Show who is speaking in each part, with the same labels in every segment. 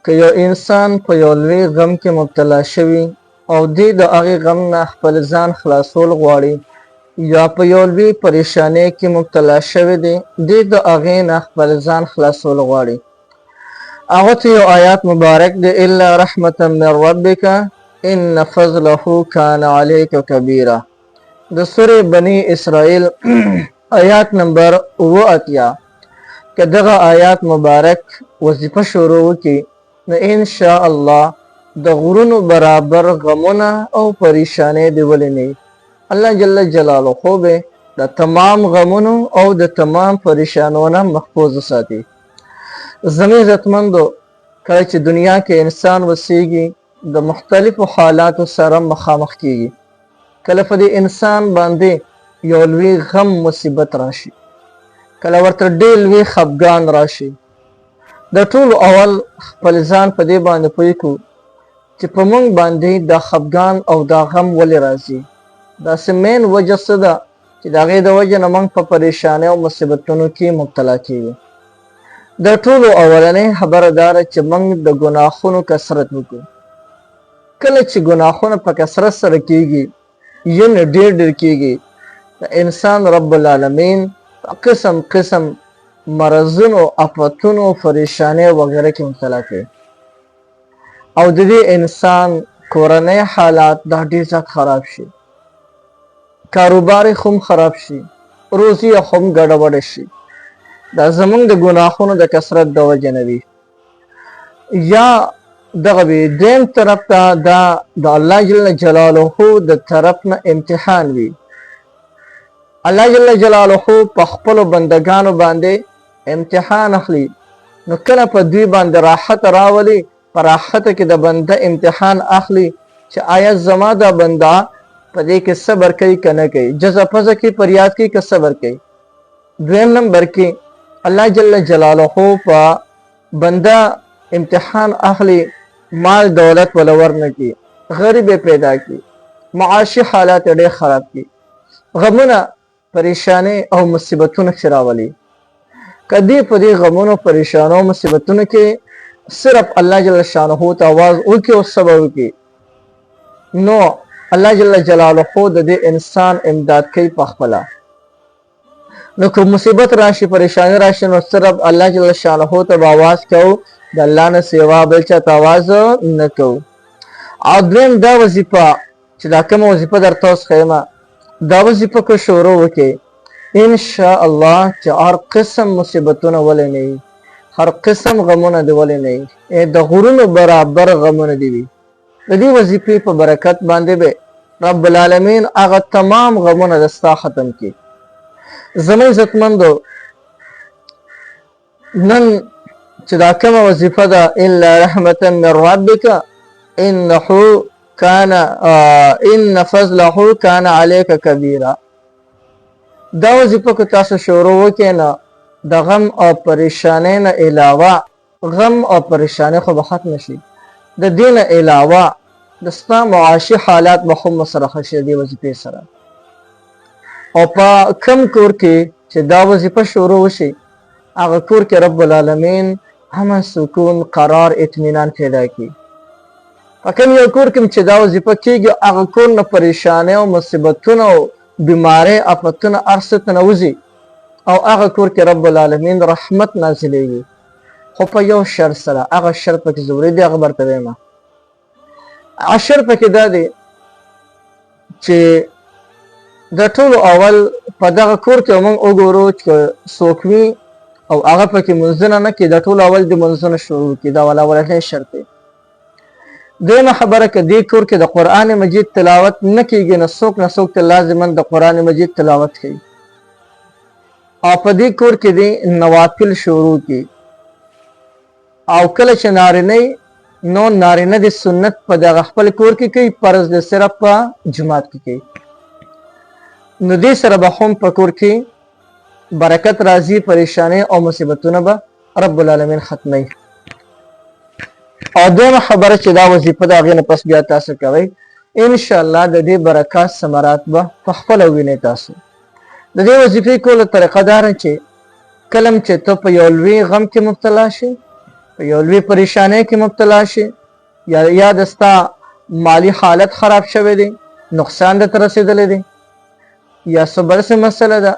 Speaker 1: که یو انسان په یو لوی غم کې مبتلا شوي او دی د هغې غم نه خپل ځان خلاصول غواړي یا په یو لوی پریشانۍ کې مبتلا شوی دی دی د هغې نه خپل ځان خلاصول غواړي هغه ته یو آیات مبارک دی الا رحمتا من ربک ان فضله کان علیک کبیره د سورې بنی اسرائیل آیات نمبر 78 که دغه آیات مبارک وظیفه شروع وکړي نو ان شاء الله د غرونو برابر غمونه او پریشانې دی ولې نه الله جل جلاله خو به د تمام غمونو او د تمام پریشانونو محفوظ ساتي زمي عزتمندو کله چې دنیا کې انسان وسیږي د مختلفو حالاتو سره مخامخ کیږي کله په دې انسان باندې یو لوی غم مصیبت راشي کله ورته ډېر لوی خفګان راشي د ټولو اول خپل ځان په دې باندې پوه کړو چې په موږ باندې دا خفګان او دا غم ولې راځي داسې مین وجه څه ده چې د هغې د وجې نه موږ په پریشانۍ او مصیبتونو کې مبتلا کیږو د ټولو اولنۍ خبره دا ده چې موږ د ګناهونو کثرت وکړو کله چې ګناهونه په کثرت سره کیږي یعنې ډېر کیږي د انسان رب العالمین قسم قسم مرضونو افتونو پریشانۍ وغیره کې مبتلا کوي او د دې انسان کورنۍ حالات دا ډېر زیات خراب شي کاروبار یې هم خراب شي روزي یې هم ګډوډه شي دا زموږ د ګناهونو د کثرت د وجې نه وي یا دغه وي دویم طرف ته دا د الله جل جلاله د طرف نه امتحان وي الله جل جلاله په خپلو بندګانو باندې امتحان اخلي نو کله په دوی باندې راحت راولي په راحت کې د بنده امتحان اخلي چې آیا زما دا بنده په دې کې صبر کوي که نه کوي جزا پزه کې فریاد کوي که صبر کوي دویم نمبر کې الله جل جلاله په بنده امتحان اخلي مال دولت ولا ورنه کی غریب پیدا کی معاشي حالات ډېر خراب کی غمونه پریشانې او مصیبتونه راولي کدی په دې غمونو پریشانو مصیبتونو کې صرف الله جل شانه ته आवाज وکي او صبر وکي نو الله جل جلاله د دې انسان امداد کوي په خپل نو کوم مصیبت راشي پریشانی راشي نو صرف الله جل شانه ته आवाज کوو د الله نه سیوا بل چا ته आवाज نه کوو او دریم دا وظیفه چې دا کومه وظیفه درته اوس ښیم دا وظیفه که شروع وکړي ان شاء الله چې هر قسم مصیبتونه ولې نه وي هر قسم غمونه دی ولې نه وي د غرونو برابر غمونه دی وي د دې وظیفې په برکت باندې به رب العالمین هغه تمام غمونه دستا ختم کړي زموږ عزتمندو نن چې دا کومه وظیفه ده الا رحمتا من ربک ان فضله کان علیک کبیره دا وظیفه که تاسو شروع وکړئ نه د غم او پریشانۍ نه علاوه غم او پریشانۍ خو به ختم شي د دې نه علاوه د ستا معاشي حالات به هم سره ښه شي د دې وظیفې سره او په کم کور کې چې دا وظیفه شروع وشي هغه کور کې رب العالمین امن سکون قرار اطمینان پیدا کړي په کوم یو کور کې چې دا وظیفه کېږي هغه کور نه پریشانۍ او مصیبتونه او بیمارۍ افتونه هر څه ته نوځي او هغه کور کې رب العالمین رحمت نازلیږي خو په یو شرط سره هغه شرط پکې ضروري دی هغه برته وایم شرط پکې دا دی چې د ټولو اول په دغه کور کې موږ وګورو چې څوک وي او هغه پکې منځونه نه کړي د ټولو اول د منځونه شروع کړي دا اولنی شرط دی دویمه خبره که دې کور کې د قرآن مجید تلاوت نه کېږي نو څوک نه څوک ته لازما د قرآن مجید تلاوت کوي او په دې کور کې دې نوافل شروع کړي او کله چې نارینه نو نارینه د سنت په دغه خپل کور کې کوي فرض د صرف په جماعت کې کوي نو دې سره به هم په کور کې برکت راځي پریشانۍ او مصیبتونه به رب العالمین ختموي او دویمه خبره چې دا وظیفه د هغې نه پس بیا تاسو کوئ انشاءالله د دې برکات ثمرات به په خپله وینئ تاسو د دې وظیفې کولو طریقه دا ده چې کله چې ته په یو لوی غم کې مبتلا شي په په یو لوی پریشانۍ کې مبتلا شي یا د ستا مالی حالت خراب شوی دی، نقصان درته رسېدلی دی، یا څه بل څه مسله ده،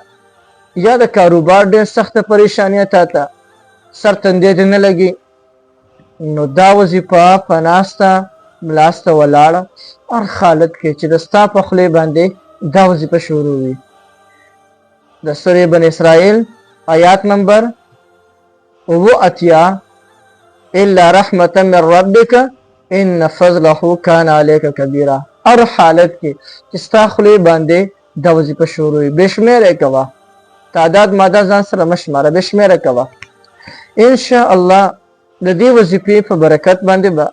Speaker 1: یا د کاروبار ډېر سخته پریشاني تا ته سر تندی دې نه لګي، نو دا وظیفه په ناسته ملاسته ولاړه هر حالت کې چې د ستا په خولې باندې دا وظیفه شروع وي. د سورې بن اسرائیل آیات نمبر 78 الا رحمة من ربك ان فضله كان عليك كبيرا. هر حالت کې چې ستا خولې باندې دا وظیفه شروع وي بشمیره کوه، تعداد ماده ځان سره مشماره بشمیره کوه. ان شاء الله د دې وظیفې په برکت باندې به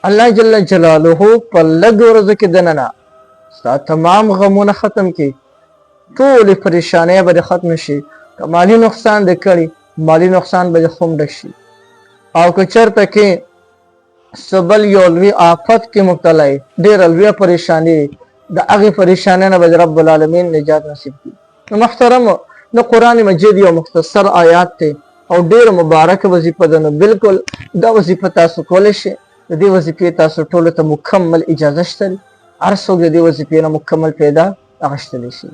Speaker 1: الله جل جلاله په لږ ورځو کې دننه ستا تمام غمونه ختم کړي، ټولې پریشانۍ به ختم شي. که مالی نقصان دې کړي مالی نقصان به خو ډک شي، او که چېرته کې څه بل یو لوی آفت کې مبتلا یې ډېره لویه پریشاني د هغې پریشانۍ نه به رب العالمین نجات نصیب کړي. نو محترمو د قرآن مجید یو مختصر آیات دی او ډېره مبارکه وظیفه ده، نو بالکل دا وظیفه تاسو کولی شئ. د دې وظیفې تاسو ټولو ته مکمل اجازه شته، هر څوک د دې وظیفې نه مکمل فایده اخیستلی شي.